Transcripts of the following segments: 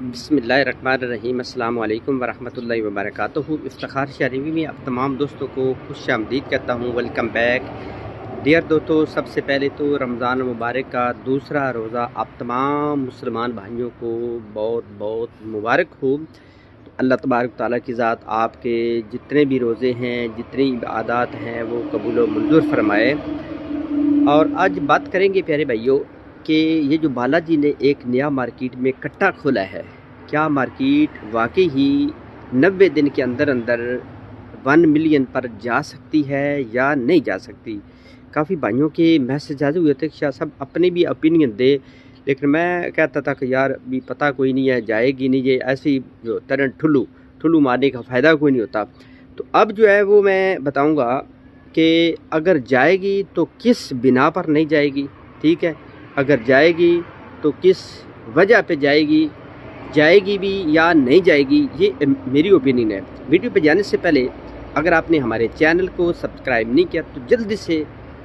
बिस्मिल्लाहिर्रहमानिर्रहीम अस्सलाम वालेकुम वरहमतुल्लाहि वबरकातुहू। इफ्तिखार शरीफ़ी में आप तमाम दोस्तों को खुश आमदीद कहता हूँ। वेलकम बैक डियर दोस्तों। सबसे पहले तो रमज़ान मुबारक का दूसरा रोज़ा आप तमाम मुसलमान भाइयों को बहुत बहुत मुबारक हो। तो अल्लाह तबारक ताला की ज़ात आपके जितने भी रोज़े हैं, जितनी इबादत हैं, वो कबूल व मंजूर फरमाए। और आज बात करेंगे प्यारे भाइयों कि ये जो बालाजी ने एक नया मार्केट में कट्टा खोला है, क्या मार्केट वाकई ही 90 दिन के अंदर अंदर 1 मिलियन पर जा सकती है या नहीं जा सकती। काफ़ी भाइयों के मैसेज आए हुए थे कि शाह साहब अपने भी ओपिनियन दे, लेकिन मैं कहता था कि यार अभी पता कोई नहीं है, जाएगी नहीं, ये ऐसी जो तरह ठुल्लू मारने का फ़ायदा कोई नहीं होता। तो अब जो है वो मैं बताऊँगा कि अगर जाएगी तो किस बिना पर नहीं जाएगी, ठीक है। अगर जाएगी तो किस वजह पे जाएगी भी या नहीं जाएगी, ये मेरी ओपिनियन है। वीडियो पे जाने से पहले अगर आपने हमारे चैनल को सब्सक्राइब नहीं किया तो जल्दी से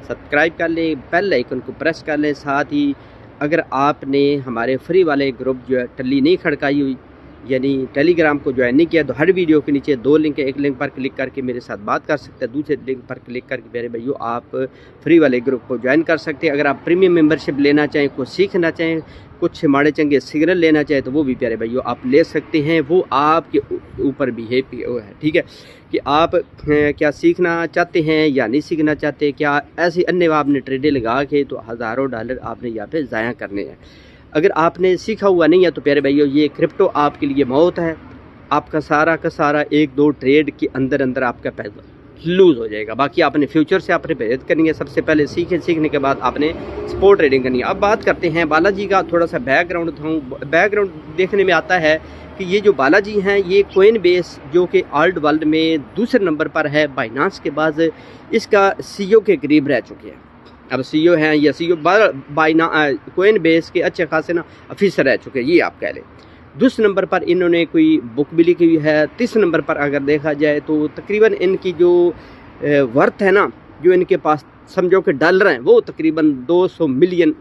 सब्सक्राइब कर लें, बेल आइकन को प्रेस कर लें। साथ ही अगर आपने हमारे फ्री वाले ग्रुप जो है टल्ली नहीं खड़काई हुई, यानी टेलीग्राम को ज्वाइन नहीं किया, तो हर वीडियो के नीचे 2 लिंक है। एक लिंक पर क्लिक करके मेरे साथ बात कर सकते हैं, दूसरे लिंक पर क्लिक करके मेरे भाइयों आप फ्री वाले ग्रुप को ज्वाइन कर सकते हैं। अगर आप प्रीमियम मेंबरशिप लेना चाहें, कुछ सीखना चाहें, कुछ माड़े चंगे सिग्नल लेना चाहें, तो वो भी प्यारे भाइयों आप ले सकते हैं। वो आपके ऊपर भी है, ठीक है, कि आप क्या सीखना चाहते हैं या नहीं सीखना चाहते। क्या ऐसे अन्य आपने ट्रेडें लगा के तो हज़ारों डॉलर आपने यहाँ पे ज़ाया करने हैं। अगर आपने सीखा हुआ नहीं है तो प्यारे भाइयों ये क्रिप्टो आपके लिए मौत है। आपका सारा का सारा 1-2 ट्रेड के अंदर अंदर आपका पैसा लूज़ हो जाएगा। बाकी आपने फ्यूचर से आपने परहेज करनी है। सबसे पहले सीखने के बाद आपने स्पॉट ट्रेडिंग करनी है। अब बात करते हैं बालाजी का। थोड़ा सा बैकग्राउंड देखने में आता है कि ये जो बालाजी हैं ये कोइन बेस जो कि आल्ट वर्ल्ड में दूसरे नंबर पर है बाइनांस के बाद, इसका सीईओ के करीब रह चुके हैं। अब सीईओ हैं या सीईओ कोइन बेस के अच्छे खासे ना ऑफिसर रह चुके हैं, ये आप कह लें। दूसरे नंबर पर इन्होंने कोई बुक भी लिखी हुई है। तीसरे नंबर पर अगर देखा जाए तो तकरीबन इनकी जो वर्थ है ना, जो इनके पास समझो कि डॉलर हैं, वो तकरीबन 200 मिलियन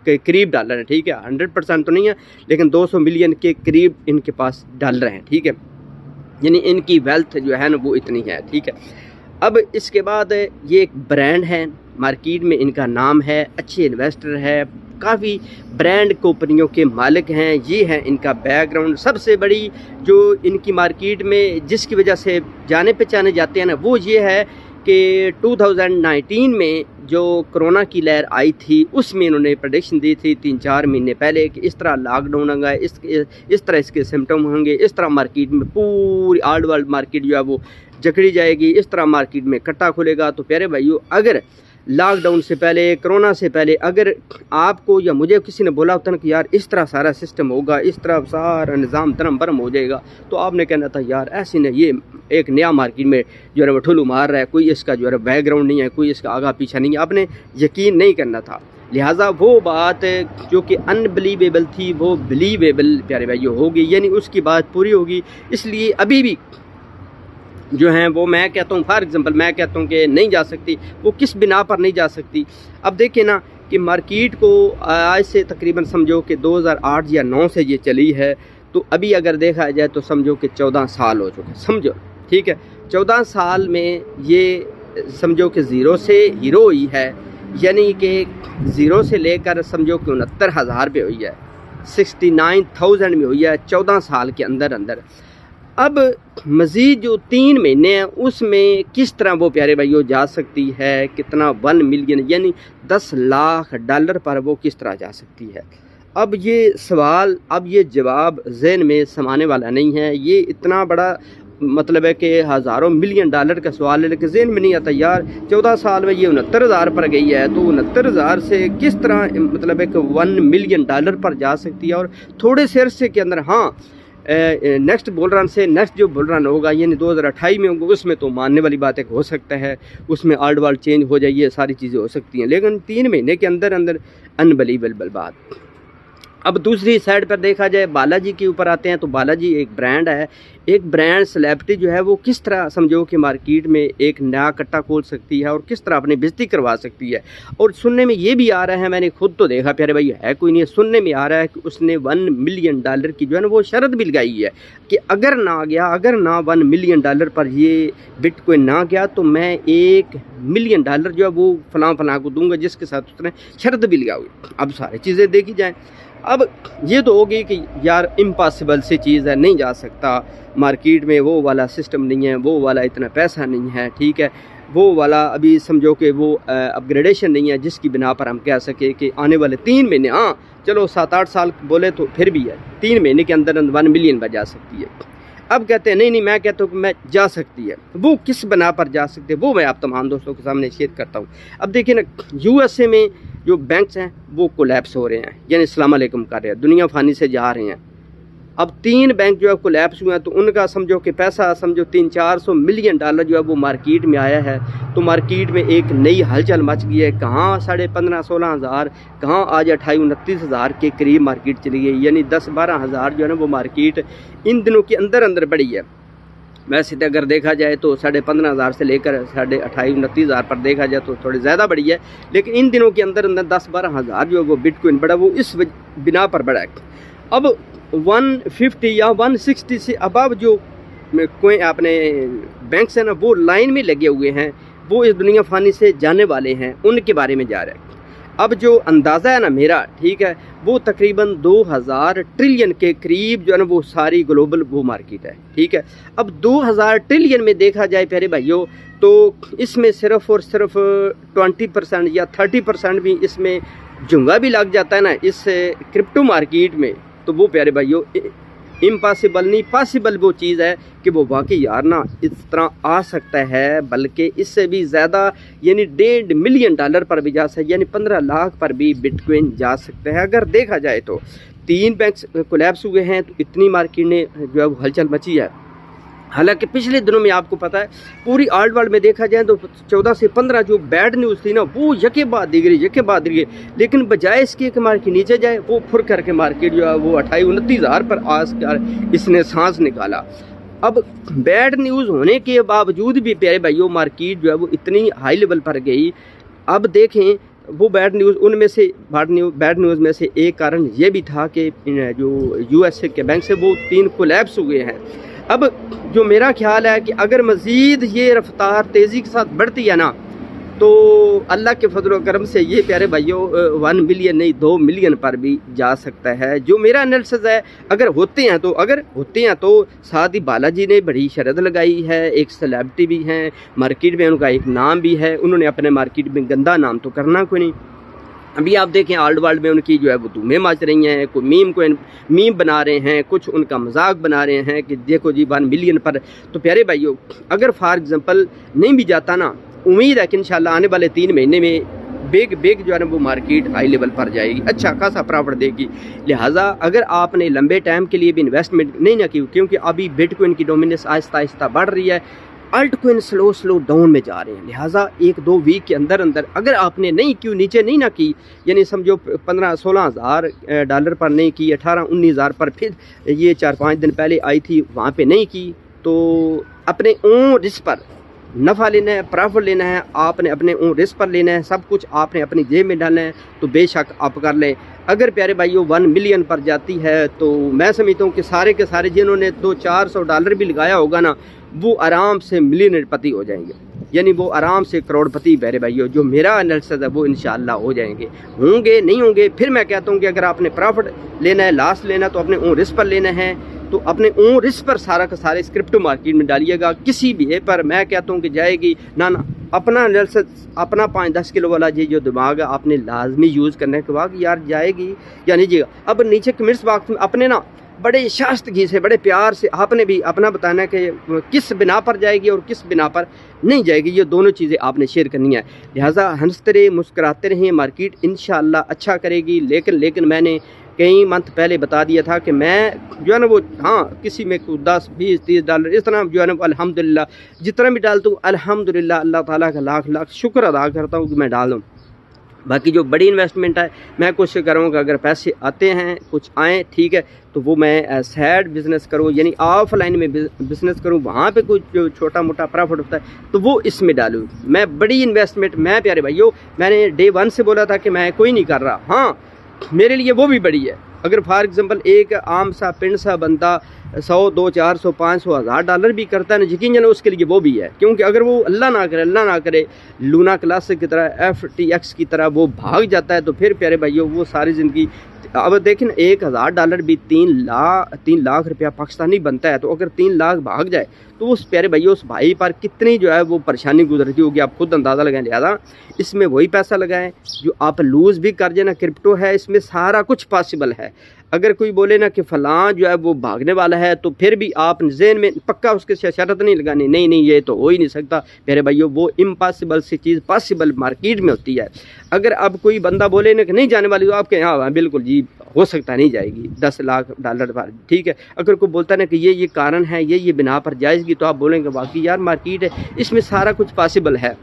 के करीब डॉलर हैं, ठीक है। 100% तो नहीं है, लेकिन 200 मिलियन के करीब इनके पास डॉलर हैं, ठीक है। यानी इनकी वेल्थ जो है ना वो इतनी है, ठीक है। अब इसके बाद ये एक ब्रांड है, मार्केट में इनका नाम है, अच्छे इन्वेस्टर है, काफ़ी ब्रांड कंपनियों के मालिक हैं। ये है इनका बैकग्राउंड। सबसे बड़ी जो इनकी मार्केट में जिसकी वजह से जाने पहचाने जाते हैं ना, वो ये है कि 2019 में जो कोरोना की लहर आई थी उसमें इन्होंने प्रेडिक्शन दी थी 3-4 महीने पहले कि इस तरह लॉकडाउन होगा, इस तरह इसके सिम्टम होंगे, इस तरह मार्केट में पूरी आल्ट वर्ल्ड मार्केट जो है वो जकड़ी जाएगी, इस तरह मार्केट में कट्टा खुलेगा। तो प्यारे भाइयों अगर लॉकडाउन से पहले, कोरोना से पहले अगर आपको या मुझे किसी ने बोला होता ना कि यार इस तरह सारा सिस्टम होगा, इस तरह सारा निज़ाम धर्म भरम हो जाएगा, तो आपने कहना था यार ऐसे नहीं, ये एक नया मार्केट में जो है वो ठुल्लू मार रहा है, कोई इसका जो है बैकग्राउंड नहीं है, कोई इसका आगा पीछा नहीं है, आपने यकीन नहीं करना था। लिहाजा वो बात जो कि अनबिलीवेबल थी वो बिलीवेबल प्यारे भाइयों होगी, यानी उसकी बात पूरी होगी। इसलिए अभी भी जो हैं वो मैं कहता हूँ, फॉर एग्ज़ाम्पल मैं कहता हूँ कि नहीं जा सकती। वो किस बिना पर नहीं जा सकती? अब देखिए ना कि मार्केट को आज से तकरीबन समझो कि 2008 या 9 से ये चली है, तो अभी अगर देखा जाए तो समझो कि 14 साल हो चुके, समझो, ठीक है। 14 साल में ये समझो कि ज़ीरो से हीरो हुई है, यानी कि ज़ीरो से लेकर समझो कि 69,000 पे हुई है, 69,000 में हुई है 14 साल के अंदर अंदर। अब मज़ीद जो 3 महीने हैं उसमें किस तरह वो प्यारे भाइयों जा सकती है, कितना 1 मिलियन यानी 10 लाख डॉलर पर वो किस तरह जा सकती है। अब ये सवाल, अब ये जवाब जहन में समाने वाला नहीं है। ये इतना बड़ा मतलब है कि हज़ारों मिलियन डॉलर का सवाल है, लेकिन जहन में नहीं आता यार 14 साल में ये 69,000 पर गई है, तो 69,000 से किस तरह मतलब है कि 1 मिलियन डॉलर पर जा सकती है। और थोड़े से अरसे के अंदर हाँ नेक्स्ट बुल रन से नेक्स्ट जो बुल रन होगा यानी 2028 में होगा, उसमें तो मानने वाली बात है कि हो सकता है उसमें आल्ट वर्ल्ड चेंज हो जाइए, सारी चीज़ें हो सकती हैं, लेकिन 3 महीने के अंदर अंदर अनबिलीवेबल बात। अब दूसरी साइड पर देखा जाए बालाजी के ऊपर आते हैं, तो बालाजी एक ब्रांड है, एक ब्रांड सेलिब्रिटी जो है वो किस तरह समझो कि मार्केट में एक नया कट्टा खोल सकती है और किस तरह अपनी बेइज्जती करवा सकती है। और सुनने में ये भी आ रहा है, मैंने खुद तो देखा प्यारे भाई, है कोई नहीं, सुनने में आ रहा है कि उसने $1 मिलियन की जो है ना वो शर्त भी लगाई है कि अगर ना गया, अगर ना $1 मिलियन पर ये बिटकॉइन ना गया तो मैं $1 मिलियन जो है वो फलां को दूंगा, जिसके साथ उसने शर्त भी लगाई। अब सारी चीज़ें देखी जाएँ। अब ये तो होगी कि यार इम्पॉसिबल सी चीज़ है, नहीं जा सकता, मार्केट में वो वाला सिस्टम नहीं है, वो वाला इतना पैसा नहीं है, ठीक है, वो वाला अभी समझो कि वो अपग्रेडेशन नहीं है जिसकी बिना पर हम कह सके कि आने वाले 3 महीने, हाँ चलो 7-8 साल बोले तो फिर भी है, 3 महीने के अंदर $1 मिलियन पर जा सकती है। अब कहते हैं नहीं मैं कहता हूँ कि मैं जा सकती है, वो किस बना पर जा सकते हैं वो मैं आप तमाम दोस्तों के सामने शेयर करता हूँ। अब देखिए ना, USA में जो बैंक्स हैं वो कोलैप्स हो रहे हैं, यानी अस्सलाम वालेकुम कर रहे हैं, दुनिया फानी से जा रहे हैं। अब 3 बैंक जो है कोलैप्स हुए हैं, तो उनका समझो कि पैसा समझो $300-400 मिलियन जो है वो मार्केट में आया है। तो मार्केट में एक नई हलचल मच गई है, कहाँ 15,500-16 हज़ार, कहाँ आज 28-29 हज़ार के करीब मार्केट चली गई, यानी 10-12 हज़ार जो है ना वो मार्केट इन दिनों के अंदर बढ़ी है। वैसे तो अगर देखा जाए तो 15,500 से लेकर 28-29 हज़ार पर देखा जाए तो थोड़ी ज़्यादा बढ़ी है, लेकिन इन दिनों के अंदर 10-12 हज़ार जो है वो बिटकॉइन बढ़ा, वो इस बिना पर बढ़ा है। अब 150 या 160 से अबव जो कोई अपने बैंक्स हैं ना वो लाइन में लगे हुए हैं, वो इस दुनिया फानी से जाने वाले हैं, उनके बारे में जा रहा है। अब जो अंदाज़ा है ना मेरा, ठीक है, वो तकरीबन 2000 ट्रिलियन के करीब जो है ना वो सारी ग्लोबल वो मार्केट है, ठीक है। अब 2000 ट्रिलियन में देखा जाए प्यारे भाइयों, तो इसमें सिर्फ और सिर्फ 20% या 30% भी इसमें झुंगा भी लग जाता है ना इस क्रिप्टो मार्केट में, तो वो प्यारे भाइयों इम्पॉसिबल नहीं, पॉसिबल वो चीज़ है कि वो वाकई यार ना इस तरह आ सकता है, बल्कि इससे भी ज़्यादा, यानी $1.5 मिलियन पर भी जा सकता है, यानी 15 लाख पर भी बिटकॉइन जा सकता है। अगर देखा जाए तो 3 बैंक्स कोलैप्स हुए हैं, तो इतनी मार्केट ने जो है वो हलचल मची है। हालांकि पिछले दिनों में आपको पता है पूरी आल्ट वर्ल्ड में देखा जाए तो 14 से 15 जो बैड न्यूज़ थी ना वो यके बाद दिख रही, लेकिन बजाय इसके कि मार्केट नीचे जाए, वो फुर करके मार्केट जो है वो 28-29 हज़ार पर आकर इसने सांस निकाला। अब बैड न्यूज़ होने के बावजूद भी प्यारे भाइयों मार्केट जो है वो इतनी हाई लेवल पर गई। अब देखें वो बैड न्यूज़, उनमें से बैड न्यूज़ में से एक कारण ये भी था कि जो USA के बैंक से वो 3 कोलैप्स हुए हैं। अब जो मेरा ख्याल है कि अगर मज़ीद ये रफ्तार तेज़ी के साथ बढ़ती है ना, तो अल्लाह के फजल व करम से ये प्यारे भाइयों 1 मिलियन नहीं 2 मिलियन पर भी जा सकता है। जो मेरा एनालिसिस है, अगर होते हैं तो साथ ही बालाजी ने बड़ी शरत लगाई है, एक सेलिब्रिटी भी हैं मार्केट में, उनका एक नाम भी है, उन्होंने अपने मार्केट में गंदा नाम तो करना कोई नहीं। अभी आप देखें आल्ट वर्ल्ड में उनकी जो है वो धूमें मच रही हैं, कोई मीम बना रहे हैं, कुछ उनका मजाक बना रहे हैं कि देखो जी 1 मिलियन पर। तो प्यारे भाइयों अगर फॉर एग्जांपल नहीं भी जाता ना, उम्मीद है कि इंशाल्लाह आने वाले 3 महीने में बेग जो है ना वो मार्केट हाई लेवल पर जाएगी, अच्छा खासा प्रॉफिट देगी। लिहाजा अगर आपने लंबे टाइम के लिए भी इन्वेस्टमेंट नहीं ना की, क्योंकि अभी बिटकॉइन की डोमिनेंस आहिस्ता आहिस्ता बढ़ रही है, अल्ट कोइन स्लो डाउन में जा रहे हैं, लिहाजा 1-2 वीक के अंदर अगर आपने नीचे नहीं ना की, यानी समझो 15-16 हज़ार डॉलर पर नहीं की, 18-19 हज़ार पर फिर ये 4-5 दिन पहले आई थी वहाँ पे नहीं की, तो अपने ओन रिस्क पर नफ़ा लेना है, प्रॉफिट लेना है, आपने अपने ओन रिस्क पर लेना है, सब कुछ आपने अपनी जेब में डालना है, तो बेशक आप कर लें। अगर प्यारे भाइयों 1 मिलियन पर जाती है तो मैं समझता हूँ कि सारे के सारे जिन्होंने $200-400 भी लगाया होगा ना, वो आराम से मिलियनरपति हो जाएंगे, यानी वो आराम से करोड़पति प्यारे भाइयों। जो मेरा एनालिसिस है वो इंशाल्लाह होंगे नहीं होंगे। फिर मैं कहता हूँ कि अगर आपने प्रॉफिट लेना है, लॉस लेना है, तो अपने ओन रिस्क पर लेना है, तो अपने ओन रिस्क पर सारा का सारे क्रिप्टो मार्केट में डालिएगा। किसी भी पर मैं कहता हूँ कि जाएगी ना, अपना एनालिसिस, अपना 5-10 किलो वाला जो दिमाग है आपने लाजमी यूज़ करने के बाद यार जाएगी या नहीं जाएगा। अब नीचे कमेंट्स बॉक्स में अपने ना बड़े शास्तगी से, बड़े प्यार से आपने भी अपना बताना कि किस बिना पर जाएगी और किस बिना पर नहीं जाएगी, ये दोनों चीज़ें आपने शेयर करनी है। लिहाजा हंसते रहे, मुस्कुराते रहें, मार्केट इंशाल्लाह अच्छा करेगी। लेकिन मैंने कई मंथ पहले बता दिया था कि मैं जो है ना वो, हाँ किसी में $10-20-30 इस तरह जो है ना अल्हम्दुलिल्लाह जितना भी डालता हूँ, अल्हम्दुलिल्लाह अल्लाह ताला का लाख शुक्र अदा करता हूँ कि मैं डाल दूँ। बाकी जो बड़ी इन्वेस्टमेंट है, मैं कोशिश करूँगा अगर पैसे आते हैं कुछ आएँ ठीक है, तो वो मैं साइड बिज़नेस करूँ, यानी ऑफलाइन में बिज़नेस करूँ, वहाँ पे कुछ जो छोटा मोटा प्रॉफिट होता है तो वो इसमें डालूँ। मैं बड़ी इन्वेस्टमेंट, मैं प्यारे भाइयों मैंने डे 1 से बोला था कि मैं कोई नहीं कर रहा। हाँ, मेरे लिए वो भी बड़ी है। अगर फॉर एग्ज़ाम्पल एक आम सा पिंड सा बंदा 100, 200, 400, 500, $1000 भी करता है ना, यकीन जानो उसके लिए वो भी है। क्योंकि अगर वो अल्लाह ना करे लूना क्लासिक की तरह FTX की तरह वो भाग जाता है, तो फिर प्यारे भाइयों वो सारी ज़िंदगी, अब देखें $1000 भी 3 लाख रुपया पाकिस्तानी बनता है। तो अगर 3 लाख भाग जाए तो उस प्यारे भाइयों उस भाई पर कितनी जो है वो परेशानी गुजरती होगी, आप खुद अंदाज़ा लगाएं। लिहाजा इसमें वही पैसा लगाएं जो आप लूज़ भी कर जाए ना। क्रिप्टो है, इसमें सारा कुछ पॉसिबल है। अगर कोई बोले ना कि फ़लाँ जो है वो भागने वाला है, तो फिर भी आप ज़हन में पक्का उसके शर्त नहीं लगानी, नहीं ये तो हो ही नहीं सकता। प्यारे भाइयों वो इम्पॉसिबल सी चीज़ पॉसिबल मार्केट में होती है। अगर अब कोई बंदा बोले ना कि नहीं जाने वाली, तो आपके हाँ बिल्कुल जी हो सकता नहीं जाएगी $10 लाख पर, ठीक है। अगर कोई बोलता ना कि ये कारण है, ये बिना पर जाएगी, तो आप बोलेंगे बाकी यार मार्केट है, इसमें सारा कुछ पॉसिबल है।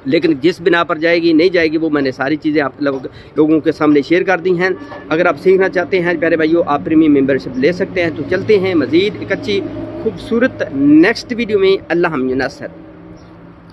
लेकिन जिस बिना पर जाएगी नहीं जाएगी, वो मैंने सारी चीज़ें आप लोगों के सामने शेयर कर दी हैं। अगर आप सीखना चाहते हैं प्यारे भाइयों, आप प्रीमियम मेंबरशिप ले सकते हैं। तो चलते हैं मज़ीद एक अच्छी खूबसूरत नेक्स्ट वीडियो में। अल्लाह हम नसर।